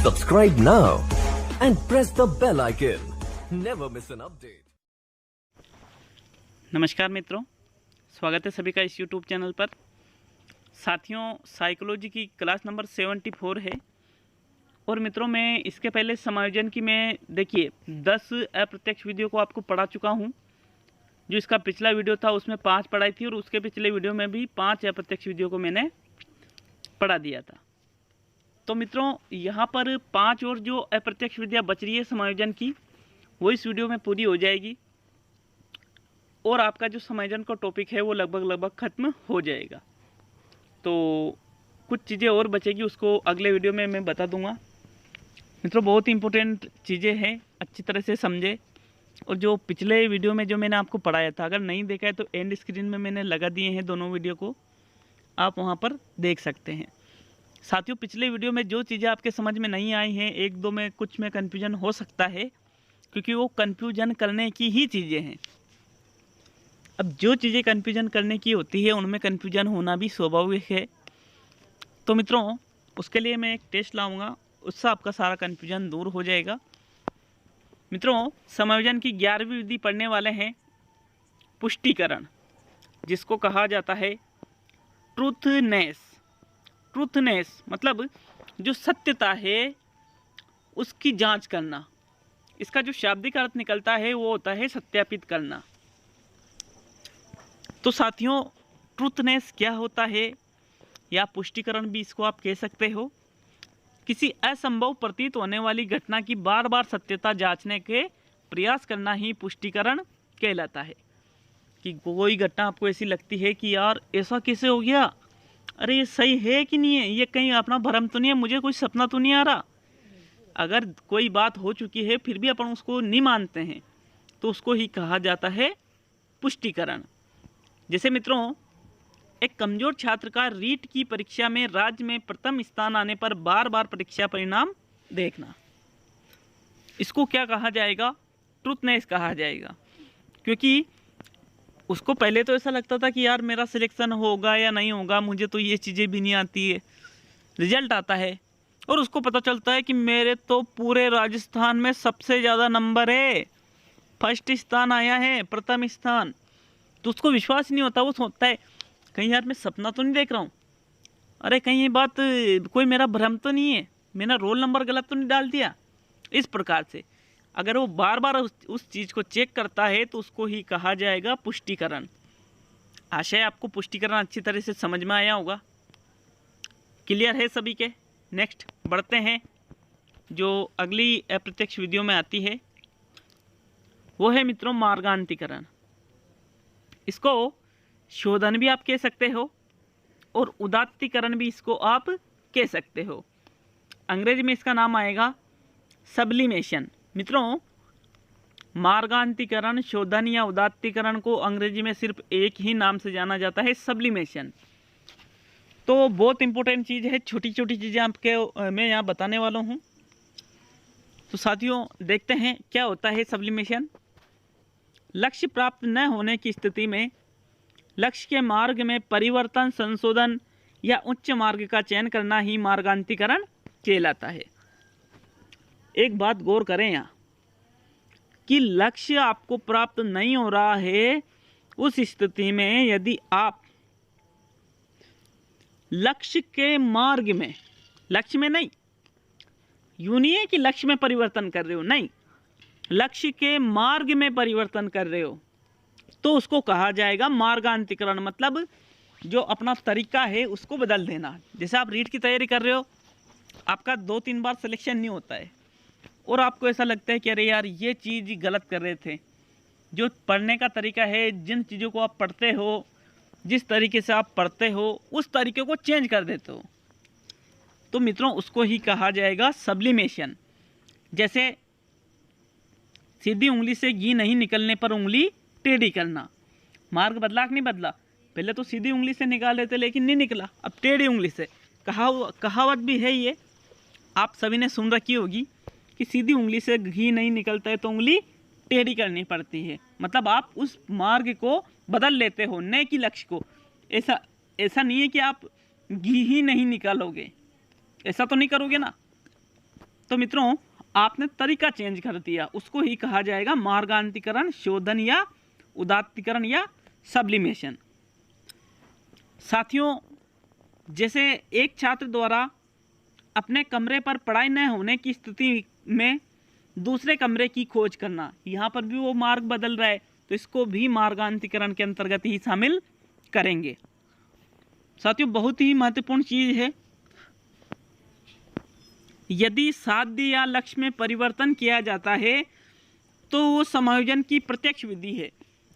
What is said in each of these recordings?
Subscribe now and press the bell icon. Never miss an update. नमस्कार मित्रों, स्वागत है सभी का इस YouTube चैनल पर। साथियों, साइकोलॉजी की क्लास नंबर 74 है। और मित्रों, मैं इसके पहले समायोजन की देखिए 10 अप्रत्यक्ष वीडियो को आपको पढ़ा चुका हूं। जो इसका पिछला वीडियो था उसमें 5 पढ़ाई थी और उसके पिछले वीडियो में भी 5 अप्रत्यक्ष वीडियो को मैंने पढ़ा दिया था। तो मित्रों, यहाँ पर 5 और जो अप्रत्यक्ष विद्या बच रही है समायोजन की, वो इस वीडियो में पूरी हो जाएगी और आपका जो समायोजन का टॉपिक है वो लगभग ख़त्म हो जाएगा। तो कुछ चीज़ें और बचेगी, उसको अगले वीडियो में मैं बता दूंगा। मित्रों, बहुत ही इंपॉर्टेंट चीज़ें हैं, अच्छी तरह से समझे। और जो पिछले वीडियो में जो मैंने आपको पढ़ाया था, अगर नहीं देखा है तो एंड स्क्रीन में मैंने लगा दिए हैं दोनों वीडियो को, आप वहाँ पर देख सकते हैं। साथियों, पिछले वीडियो में जो चीज़ें आपके समझ में नहीं आई हैं, एक दो में कुछ में कन्फ्यूजन हो सकता है, क्योंकि वो कन्फ्यूजन करने की ही चीज़ें हैं। अब जो चीज़ें कन्फ्यूजन करने की होती है उनमें कन्फ्यूजन होना भी स्वाभाविक है। तो मित्रों, उसके लिए मैं एक टेस्ट लाऊंगा, उससे आपका सारा कन्फ्यूजन दूर हो जाएगा। मित्रों, समायोजन की 11वीं विधि पढ़ने वाले हैं पुष्टिकरण, जिसको कहा जाता है ट्रूथनेस। ट्रूथनेस मतलब जो सत्यता है उसकी जांच करना। इसका जो शाब्दिक अर्थ निकलता है वो होता है सत्यापित करना। तो साथियों, ट्रूथनेस क्या होता है, या पुष्टिकरण भी इसको आप कह सकते हो। किसी असंभव प्रतीत होने वाली घटना की बार बार सत्यता जांचने के प्रयास करना ही पुष्टिकरण कहलाता है। कि कोई घटना आपको ऐसी लगती है कि यार ऐसा कैसे हो गया, अरे ये सही है कि नहीं है, ये कहीं अपना भ्रम तो नहीं है, मुझे कोई सपना तो नहीं आ रहा। अगर कोई बात हो चुकी है फिर भी अपन उसको नहीं मानते हैं, तो उसको ही कहा जाता है पुष्टिकरण। जैसे मित्रों, एक कमजोर छात्र का रीट की परीक्षा में राज्य में प्रथम स्थान आने पर बार बार परीक्षा परिणाम देखना, इसको क्या कहा जाएगा, ट्रूथनेस कहा जाएगा। क्योंकि उसको पहले तो ऐसा लगता था कि यार मेरा सिलेक्शन होगा या नहीं होगा, मुझे तो ये चीज़ें भी नहीं आती है। रिजल्ट आता है और उसको पता चलता है कि मेरे तो पूरे राजस्थान में सबसे ज़्यादा नंबर है, फर्स्ट स्थान आया है, प्रथम स्थान। तो उसको विश्वास नहीं होता, वो सोचता है कहीं यार मैं सपना तो नहीं देख रहा हूँ, अरे कहीं ये बात कोई मेरा भ्रम तो नहीं है, मैंने रोल नंबर गलत तो नहीं डाल दिया। इस प्रकार से अगर वो बार बार उस चीज़ को चेक करता है तो उसको ही कहा जाएगा पुष्टिकरण। आशय आपको पुष्टिकरण अच्छी तरह से समझ में आया होगा, क्लियर है सभी के। नेक्स्ट बढ़ते हैं, जो अगली अप्रत्यक्ष वीडियो में आती है वो है मित्रों मार्गान्तिकरण। इसको शोधन भी आप कह सकते हो और उदात्तीकरण भी इसको आप कह सकते हो। अंग्रेजी में इसका नाम आएगा सब्लिमेशन। मित्रों, मार्गान्तिकरण, शोधन या उदात्तीकरण को अंग्रेजी में सिर्फ एक ही नाम से जाना जाता है, सब्लिमेशन। तो बहुत इंपॉर्टेंट चीज़ है, छोटी छोटी चीज़ें आपके मैं यहाँ बताने वाला हूँ। तो साथियों, देखते हैं क्या होता है सब्लिमेशन। लक्ष्य प्राप्त न होने की स्थिति में लक्ष्य के मार्ग में परिवर्तन, संशोधन या उच्च मार्ग का चयन करना ही मार्गान्तिकरण कहलाता है। एक बात गौर करें यहाँ कि लक्ष्य आपको प्राप्त नहीं हो रहा है, उस स्थिति में यदि आप लक्ष्य के मार्ग में, लक्ष्य में नहीं, यूं नहीं है कि लक्ष्य में परिवर्तन कर रहे हो, नहीं, लक्ष्य के मार्ग में परिवर्तन कर रहे हो, तो उसको कहा जाएगा मार्गान्तिकरण। मतलब जो अपना तरीका है उसको बदल देना। जैसे आप रीट की तैयारी कर रहे हो, आपका 2-3 बार सिलेक्शन नहीं होता है और आपको ऐसा लगता है कि अरे यार ये चीज़ गलत कर रहे थे। जो पढ़ने का तरीका है, जिन चीज़ों को आप पढ़ते हो, जिस तरीके से आप पढ़ते हो, उस तरीके को चेंज कर देते हो, तो मित्रों उसको ही कहा जाएगा सब्लिमेशन। जैसे सीधी उंगली से घी नहीं निकलने पर उंगली टेढ़ी करना। मार्ग बदला कि नहीं बदला, पहले तो सीधी उंगली से निकाल लेते लेकिन नहीं निकला, अब टेढ़ी उंगली से। कहावत भी है ये, आप सभी ने सुन रखी होगी कि सीधी उंगली से घी नहीं निकलता है तो उंगली टेढ़ी करनी पड़ती है। मतलब आप उस मार्ग को बदल लेते हो, न कि लक्ष्य को। ऐसा नहीं है कि आप घी ही नहीं निकालोगे, ऐसा तो नहीं करोगे ना। तो मित्रों आपने तरीका चेंज कर दिया, उसको ही कहा जाएगा मार्गांतरीकरण, शोधन या उदात्तीकरण या सब्लिमेशन। साथियों, जैसे एक छात्र द्वारा अपने कमरे पर पढ़ाई न होने की स्थिति में दूसरे कमरे की खोज करना, यहाँ पर भी वो मार्ग बदल रहा है, तो इसको भी मार्गांतरीकरण के अंतर्गत ही शामिल करेंगे। साथियों, बहुत ही महत्वपूर्ण चीज है, यदि साध्य या लक्ष्य में परिवर्तन किया जाता है तो वो समायोजन की प्रत्यक्ष विधि है।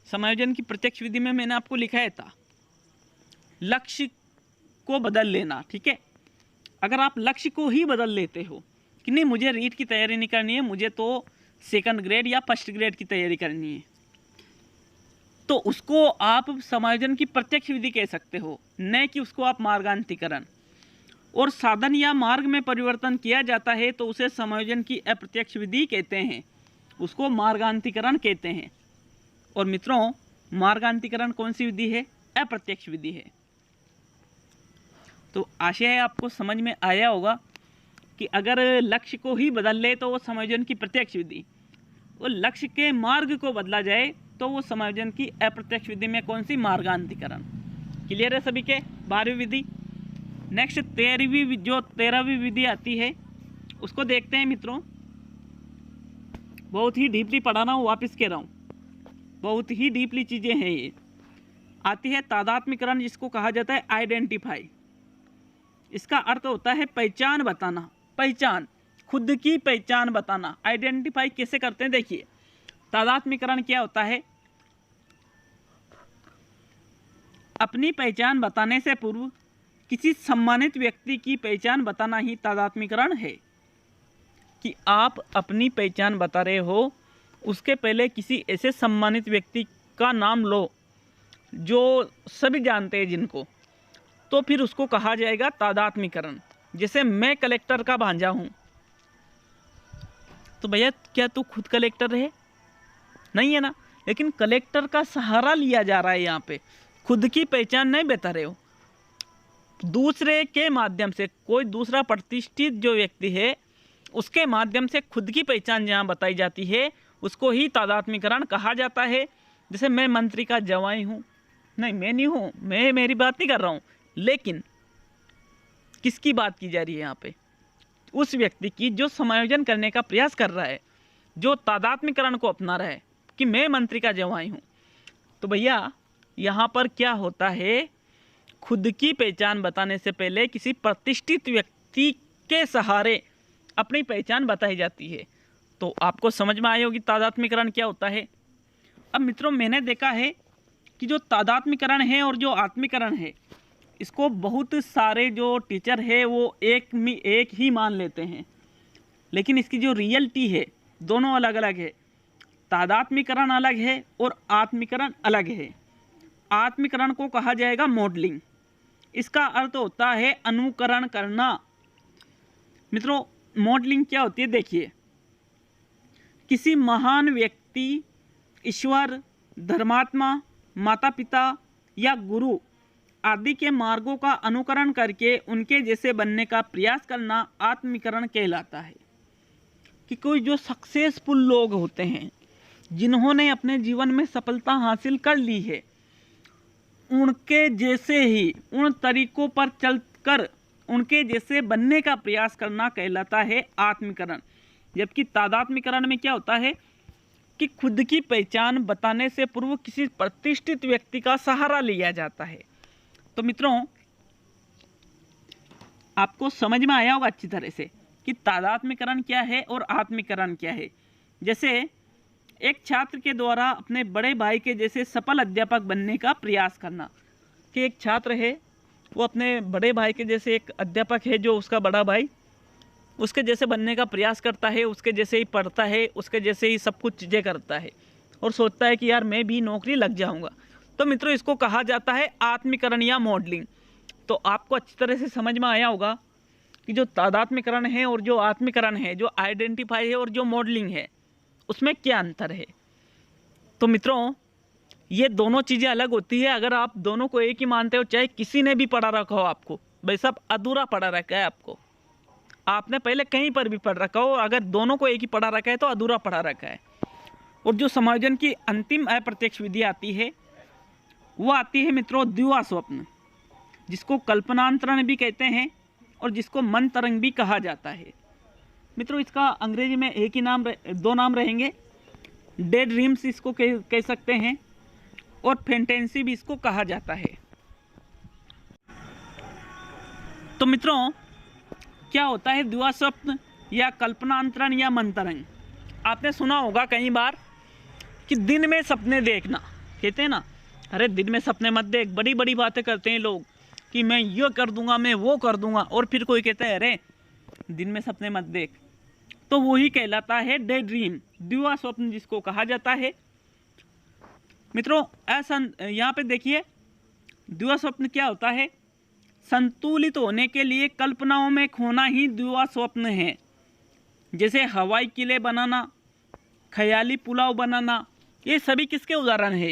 समायोजन की प्रत्यक्ष विधि में मैंने आपको लिखाया था लक्ष्य को बदल लेना, ठीक है। अगर आप लक्ष्य को ही बदल लेते हो कि नहीं मुझे रीट की तैयारी नहीं करनी है, मुझे तो सेकंड ग्रेड या फर्स्ट ग्रेड की तैयारी करनी है, तो उसको आप समायोजन की प्रत्यक्ष विधि कह सकते हो, न कि उसको आप मार्गांतरीकरण। और साधन या मार्ग में परिवर्तन किया जाता है तो उसे समायोजन की अप्रत्यक्ष विधि कहते हैं, उसको मार्गांतरीकरण कहते हैं। और मित्रों, मार्गांतरीकरण कौन सी विधि है? अप्रत्यक्ष विधि है। तो आशा है आपको समझ में आया होगा कि अगर लक्ष्य को ही बदल ले तो वो समायोजन की प्रत्यक्ष विधि, और लक्ष्य के मार्ग को बदला जाए तो वो समायोजन की अप्रत्यक्ष विधि में कौन सी? मार्गांतरीकरण। क्लियर है सभी के? 12वीं विधि। नेक्स्ट 13वीं विधि आती है, उसको देखते हैं मित्रों। बहुत ही डीपली पढ़ाना हूँ, वापस कह रहा हूँ, बहुत ही डीपली चीज़ें हैं ये। आती है तादात्म्यकरण, जिसको कहा जाता है आइडेंटिफाई। इसका अर्थ होता है पहचान बताना, पहचान, खुद की पहचान बताना। आइडेंटिफाई कैसे करते हैं देखिए। तादात्म्यकरण क्या होता है? अपनी पहचान बताने से पूर्व किसी सम्मानित व्यक्ति की पहचान बताना ही तादात्म्यकरण है। कि आप अपनी पहचान बता रहे हो, उसके पहले किसी ऐसे सम्मानित व्यक्ति का नाम लो जो सभी जानते हैं जिनको, तो फिर उसको कहा जाएगा तादात्म्यकरण। जैसे मैं कलेक्टर का भांजा हूँ, तो भैया क्या तू खुद कलेक्टर है? नहीं है ना, लेकिन कलेक्टर का सहारा लिया जा रहा है। यहाँ पे खुद की पहचान नहीं बता रहे हो, दूसरे के माध्यम से, कोई दूसरा प्रतिष्ठित जो व्यक्ति है उसके माध्यम से खुद की पहचान जहाँ बताई जाती है उसको ही तादात्म्यकरण कहा जाता है। जैसे मैं मंत्री का जवाई हूँ, नहीं मैं नहीं हूँ, मैं मेरी बात नहीं कर रहा हूँ, लेकिन किसकी बात की जा रही है यहाँ पे? उस व्यक्ति की जो समायोजन करने का प्रयास कर रहा है, जो तादात्म्यकरण को अपना रहा है कि मैं मंत्री का जवाई हूँ। तो भैया यहाँ पर क्या होता है, खुद की पहचान बताने से पहले किसी प्रतिष्ठित व्यक्ति के सहारे अपनी पहचान बताई जाती है। तो आपको समझ में आई होगी तादात्म्यकरण क्या होता है। अब मित्रों, मैंने देखा है कि जो तादात्म्यकरण है और जो आत्मीकरण है, इसको बहुत सारे जो टीचर है वो एक ही मान लेते हैं, लेकिन इसकी जो रियलिटी है दोनों अलग अलग है। तादात्म्यकरण अलग है और आत्मीकरण अलग है। आत्मीकरण को कहा जाएगा मॉडलिंग। इसका अर्थ होता है अनुकरण करना। मित्रों, मॉडलिंग क्या होती है देखिए। किसी महान व्यक्ति, ईश्वर, धर्मात्मा, माता पिता या गुरु आदि के मार्गों का अनुकरण करके उनके जैसे बनने का प्रयास करना आत्मीकरण कहलाता है। कि कोई जो सक्सेसफुल लोग होते हैं, जिन्होंने अपने जीवन में सफलता हासिल कर ली है, उनके जैसे ही, उन तरीकों पर चलकर उनके जैसे बनने का प्रयास करना कहलाता है आत्मीकरण। जबकि तादात्म्यकरण में क्या होता है कि खुद की पहचान बताने से पूर्व किसी प्रतिष्ठित व्यक्ति का सहारा लिया जाता है। तो मित्रों, आपको समझ में आया होगा अच्छी तरह से कि तादात्म्यकरण क्या है और आत्मीकरण क्या है। जैसे एक छात्र के द्वारा अपने बड़े भाई के जैसे सफल अध्यापक बनने का प्रयास करना। कि एक छात्र है, वो अपने बड़े भाई के जैसे एक अध्यापक है जो उसका बड़ा भाई, उसके जैसे बनने का प्रयास करता है, उसके जैसे ही पढ़ता है, उसके जैसे ही सब कुछ चीज़ें करता है और सोचता है कि यार मैं भी नौकरी लग जाऊंगा। तो मित्रों, इसको कहा जाता है आत्मीकरण या मॉडलिंग। तो आपको अच्छी तरह से समझ में आया होगा कि जो तादात्म्यकरण है और जो आत्मीकरण है, जो आइडेंटिफाई है और जो मॉडलिंग है, उसमें क्या अंतर है। तो मित्रों, ये दोनों चीज़ें अलग होती है। अगर आप दोनों को एक ही मानते हो, चाहे किसी ने भी पढ़ा रखा हो आपको, भाई सब अधूरा पढ़ा रखा है आपको, आपने पहले कहीं पर भी पढ़ रखा हो, अगर दोनों को एक ही पढ़ा रखा है तो अधूरा पढ़ा रखा है। और जो समायोजन की अंतिम अप्रत्यक्ष विधि आती है वो आती है मित्रों द्विवा स्वप्न, जिसको कल्पनांतरण भी कहते हैं और जिसको मन तरंग भी कहा जाता है। मित्रों इसका अंग्रेजी में एक ही नाम दो नाम रहेंगे, डे ड्रीम्स इसको कह सकते हैं और फैंटेसी भी इसको कहा जाता है। तो मित्रों क्या होता है द्विवा स्वप्न या कल्पनांतरण या मन तरंग? आपने सुना होगा कई बार कि दिन में सपने देखना, कहते हैं ना, अरे दिन में सपने मत देख, बड़ी बड़ी बातें करते हैं लोग कि मैं ये कर दूंगा, मैं वो कर दूंगा, और फिर कोई कहता है अरे दिन में सपने मत देख, तो वही कहलाता है डे ड्रीम, द्विवा स्वप्न जिसको कहा जाता है। मित्रों ऐसा यहाँ पे देखिए द्विवा स्वप्न क्या होता है, संतुलित होने के लिए कल्पनाओं में खोना ही द्विवा स्वप्न है। जैसे हवाई किले बनाना, ख्याली पुलाव बनाना, ये सभी किसके उदाहरण है?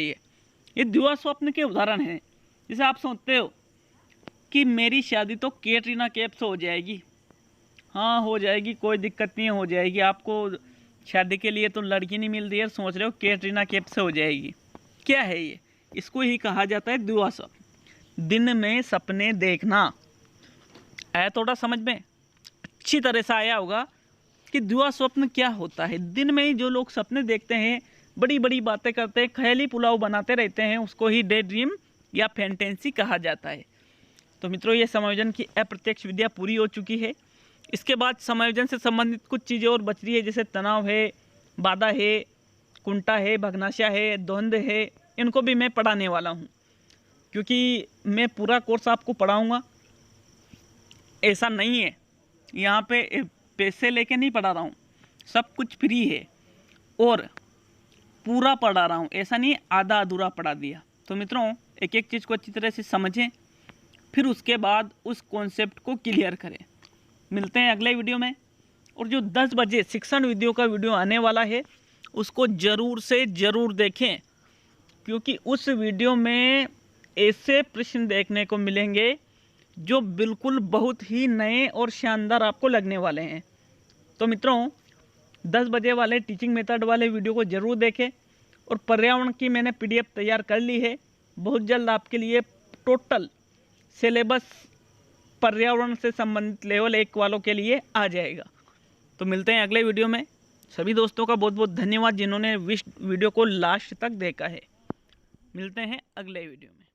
ये द्विवा स्वप्न के उदाहरण हैं। जैसे आप सोचते हो कि मेरी शादी तो कैटरीना कैफ से हो जाएगी, हाँ हो जाएगी, कोई दिक्कत नहीं हो जाएगी, आपको शादी के लिए तो लड़की नहीं मिल रही है, सोच रहे हो कैटरीना कैफ से हो जाएगी। क्या है ये? इसको ही कहा जाता है द्विवा स्वप्न, दिन में सपने देखना। आया थोड़ा समझ में? अच्छी तरह से आया होगा कि द्विवा स्वप्न क्या होता है। दिन में ही जो लोग सपने देखते हैं, बड़ी बड़ी बातें करते हैं, ख्याली पुलाव बनाते रहते हैं, उसको ही डे ड्रीम या फैंटेसी कहा जाता है। तो मित्रों ये समायोजन की अप्रत्यक्ष विधियाँ पूरी हो चुकी है। इसके बाद समायोजन से संबंधित कुछ चीज़ें और बच रही है, जैसे तनाव है, बाधा है, कुंठा है, भग्नाशय है, द्वंद्व है, इनको भी मैं पढ़ाने वाला हूँ, क्योंकि मैं पूरा कोर्स आपको पढ़ाऊँगा। ऐसा नहीं है यहाँ पे पैसे लेके नहीं पढ़ा रहा हूँ, सब कुछ फ्री है और पूरा पढ़ा रहा हूँ, ऐसा नहीं आधा अधूरा पढ़ा दिया। तो मित्रों एक एक चीज़ को अच्छी तरह से समझें, फिर उसके बाद उस कॉन्सेप्ट को क्लियर करें। मिलते हैं अगले वीडियो में। और जो 10 बजे शिक्षण वीडियो का वीडियो आने वाला है उसको ज़रूर से ज़रूर देखें, क्योंकि उस वीडियो में ऐसे प्रश्न देखने को मिलेंगे जो बिल्कुल बहुत ही नए और शानदार आपको लगने वाले हैं। तो मित्रों 10 बजे वाले टीचिंग मेथड वाले वीडियो को ज़रूर देखें। और पर्यावरण की मैंने PDF तैयार कर ली है, बहुत जल्द आपके लिए टोटल सिलेबस पर्यावरण से संबंधित लेवल 1 वालों के लिए आ जाएगा। तो मिलते हैं अगले वीडियो में। सभी दोस्तों का बहुत बहुत धन्यवाद जिन्होंने वीडियो को लास्ट तक देखा है। मिलते हैं अगले वीडियो में।